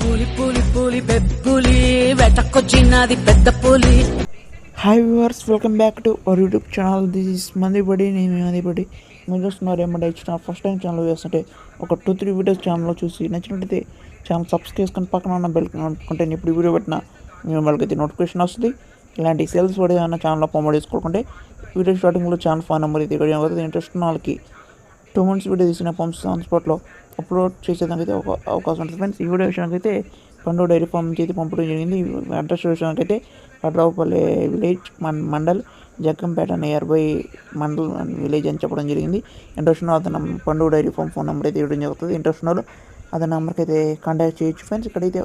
పూలి పూలి పూలి బెబ్బులి వెటకొచ్చినది పెద్ద పూలి. Hi viewers, welcome back to our YouTube channel. This is Mandibadi. నేను మందిబడి. మీరు చూస్తున్నారు ఏమంటే ఇచ్చిన ఫస్ట్ టైం ఛానల్ చేస్తుంటే ఒక 2-3 వీడియోస్ ఛానల్లో చూసి నచ్చినట్టయితే ఛానల్ సబ్స్క్రైబ్ చేసుకొని పక్కన ఉన్న బెల్ అనుకుంటే ఇప్పుడు వీడియో పెట్టిన మేము వాళ్ళకైతే నోటిఫికేషన్ వస్తుంది. ఇలాంటి సేల్స్ పడి ఏమైనా ఛానల్లో ప్రమోట్ చేసుకోకుంటే వీడియో స్టార్టింగ్లో ఛానల్ ఫోన్ నెంబర్ అయితే ఇక్కడ అవుతుంది. ఇంట్రెస్ట్ ఉన్న వాళ్ళకి 2 months వీడియో తీసిన పంప్స్ ఆన్ స్పాట్లో అప్లోడ్ చేసేదానికైతే ఒక అవకాశం ఉంటుంది ఫ్రెండ్స్. ఈ వీడియో విషయానికి అయితే పండు డైరీ ఫామ్ నుంచి అయితే పంపడం జరిగింది. అడ్రస్ విషయానికి అయితే Vadravupalli village mandal Jaggampeta near by mandal village అని చెప్పడం జరిగింది. ఇంట్రెస్ట్ ఉన్న అతను పండు డైరీ ఫామ్ ఫోన్ నెంబర్ అయితే ఇవ్వడం జరుగుతుంది. ఇంట్రెస్ట్ ఉన్న అతని నెంబర్కి అయితే కాంటాక్ట్ చేయొచ్చు ఫ్రెండ్స్. ఇక్కడైతే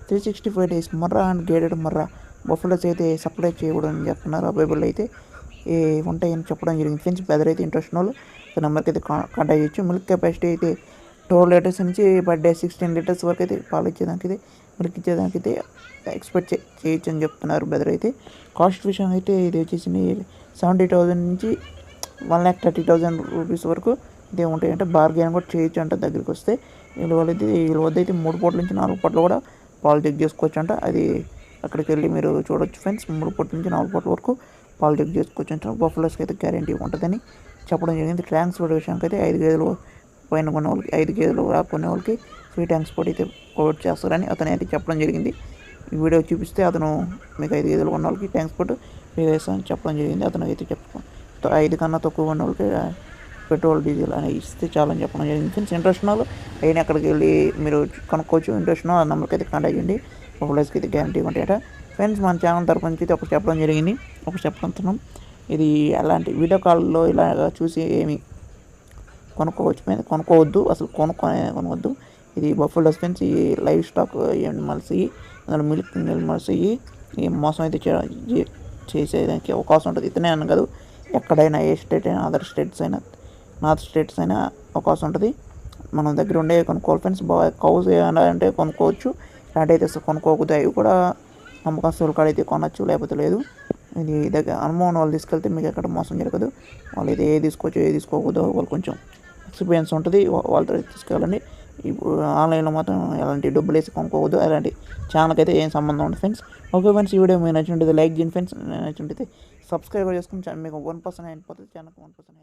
365 days Murrah and graded Murrah buffaloes అయితే సప్లై చేయడం చెప్తున్నారు. అవైలబుల్ అయితే ఉంటాయని చెప్పడం జరిగింది ఫ్రెండ్స్. బెదర్ అయితే ఇంట్రెస్ట్ ఉన్న నెంబర్కి అయితే కాంటాక్ట్ చేయొచ్చు. మిల్క్ కెపాసిటీ అయితే 12 liters నుంచి పర్ డే 16 liters వరకు అయితే పాలు ఇచ్చేదానికి అయితే మిల్క్ ఇచ్చేదానికి అయితే ఎక్స్పెక్ట్ చేయొచ్చు అని చెప్తున్నారు. బెదర్ అయితే కాస్ట్ విషయం అయితే ఇది వచ్చేసి 70,000 నుంచి 1,30,000 రూపీస్ వరకు ఇదే ఉంటాయంటే బార్గెన్ కూడా చేయొచ్చు అంట. దగ్గరికి వస్తే వీళ్ళ వద్ద అయితే 3 పూటల నుంచి 4 పూటలు కూడా పాలు చెక్ చేసుకోవచ్చు అంట. అది అక్కడికి వెళ్ళి మీరు చూడొచ్చు ఫ్రెండ్స్. 3 పూటల నుంచి 4 పూటల వరకు పాలు చెక్ చేసుకోవచ్చు అంట. బఫెలోస్కి అయితే గ్యారెంటీ ఉంటుందని చెప్పడం జరిగింది. ట్రాన్స్పోర్ట్ విషయానికి అయితే 5 గేదెలు పైన కొనే వాళ్ళకి 5 గేదెలు కొనే వాళ్ళకి ఫ్రీ ట్రాన్స్పోర్ట్ అయితే ప్రొవైడ్ చేస్తారని అతను అయితే చెప్పడం జరిగింది. ఈ వీడియో చూపిస్తే అతను మీకు 5 గేదెలు కొన్న వాళ్ళకి ట్రాన్స్పోర్ట్ ఫ్రీ వేస్తామని చెప్పడం జరిగింది. అతను అయితే 5 కన్నా తక్కువ కొన్న వాళ్ళకి పెట్రోల్ డీజిల్ అని ఇస్తే చాలని చెప్పడం జరిగింది ఫ్రెండ్స్. ఇంట్రెస్ట్ వాళ్ళు అయినా అక్కడికి వెళ్ళి మీరు కనుక్కోవచ్చు. ఇంట్రెస్ట్ ఆ నెంబర్కి అయితే కాంటాక్ట్ చేయండి. బఫెలోస్కి అయితే గ్యారంటీ ఉంటాయట ఫ్రెండ్స్. మన ఛానల్ తరపు నుంచి అయితే ఒకటి చెప్పడం జరిగింది, ఒకటి చెప్తున్నాం. ఇది అలాంటి వీడియో కాల్లో ఇలా చూసి ఏమి కొనుక్కోవద్దు, అసలు కొనవద్దు. ఇది బఫెలోస్ ఫ్రెండ్స్. ఈ లైవ్ స్టాక్ యానిమల్స్ అందులో మిల్క్ యానిమల్స్ ఈ మోసం అయితే చేసేదానికి అవకాశం ఉంటుంది. ఇతనే అని కాదు, ఎక్కడైనా ఏ స్టేట్ అయినా అదర్ స్టేట్స్ అయినా నార్త్ స్టేట్స్ అయినా అవకాశం ఉంటుంది. మనం దగ్గర ఉండే కొనుక్కోవాలి ఫ్రెండ్స్. కౌస్ ఏమైనా అంటే కొనుక్కోవచ్చు, ఇలాంటి అయితే అసలు కొనుక్కోకూడదు. అవి కూడా నమ్మకస్తుల కాడ అయితే కొనవచ్చు, లేకపోతే లేదు. ఇది దగ్గర అనుభవం వాళ్ళు తీసుకెళ్తే మీకు ఎక్కడ మోసం జరగదు. వాళ్ళు అయితే ఏ తీసుకోవచ్చు ఏ తీసుకోకూడదు వాళ్ళు కొంచెం ఎక్స్పీరియన్స్ ఉంటుంది, వాళ్ళతో తీసుకెళ్ళండి. ఇప్పుడు ఆన్లైన్లో మాత్రం ఎలాంటి డబ్బులు వేసి కొనుక్కోవద్దు. అలాంటి ఛానల్కి అయితే ఏం సంబంధం ఉంటుంది ఫ్రెండ్స్. ఓకే ఫ్రెండ్స్, ఈ వీడియో మీకు నచ్చింది లైక్ చేయండి ఫ్రెండ్స్. నచ్చింది సబ్స్క్రైబ్ చేసుకుని మీకు 1% అయిపోతుంది ఛానల్కి 1%